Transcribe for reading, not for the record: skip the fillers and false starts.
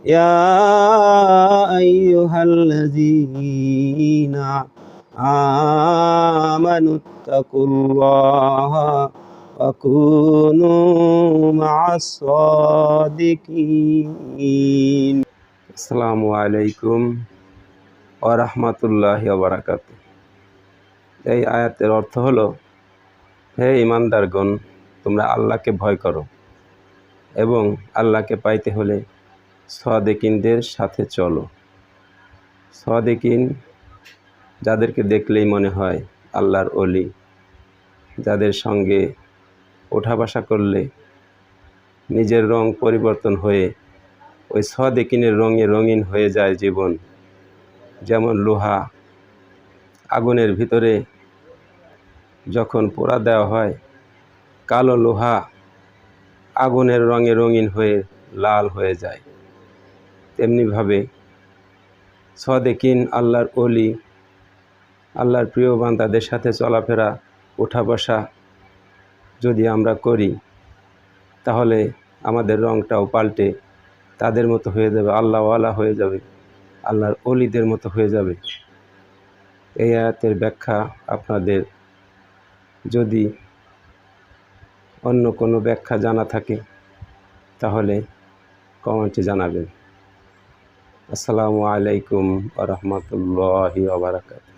يا أيها الذين آمنوا اتقوا الله وكونوا مع الصادقين السلام عليكم ওয়ারাহমাতুল্লাহি ওয়া বারাকাতুহু। এই আয়াতের অর্থ হলো, হে ঈমানদারগণ, তোমরা আল্লাহকে ভয় করো এবং আল্লাহকে পাইতে হলে সাদিকিনদের সাথে চলো। সাদিকিন যাদেরকে দেখলেই মনে হয় আল্লাহর ওলি, যাদের সঙ্গে ওঠা বসা করলে নিজের রং পরিবর্তন হয়ে ওই সাদিকিনের রঙে রঙিন হয়ে যায় জীবন। যেমন লোহা আগুনের ভিতরে যখন পোড়া দেওয়া হয়, কালো লোহা আগুনের রঙে রঙিন হয়ে লাল হয়ে যায়। তেমনিভাবে সাদিকিন আল্লাহর ওলি, আল্লাহর প্রিয় বান্দাদের সাথে চলাফেরা ওঠা বসা যদি আমরা করি, তাহলে আমাদের রঙটাও পাল্টে তাদের মতো হয়ে যাবে, আল্লাহওয়ালা হয়ে যাবে, আল্লাহর ওলিদের মতো হয়ে যাবে। এই আয়াতের ব্যাখ্যা আপনাদের যদি অন্য কোনো ব্যাখ্যা জানা থাকে তাহলে কমেন্টে জানাবেন। আসসালামু আলাইকুম ওয়া রাহমাতুল্লাহি ওয়া বারাকাতুহু।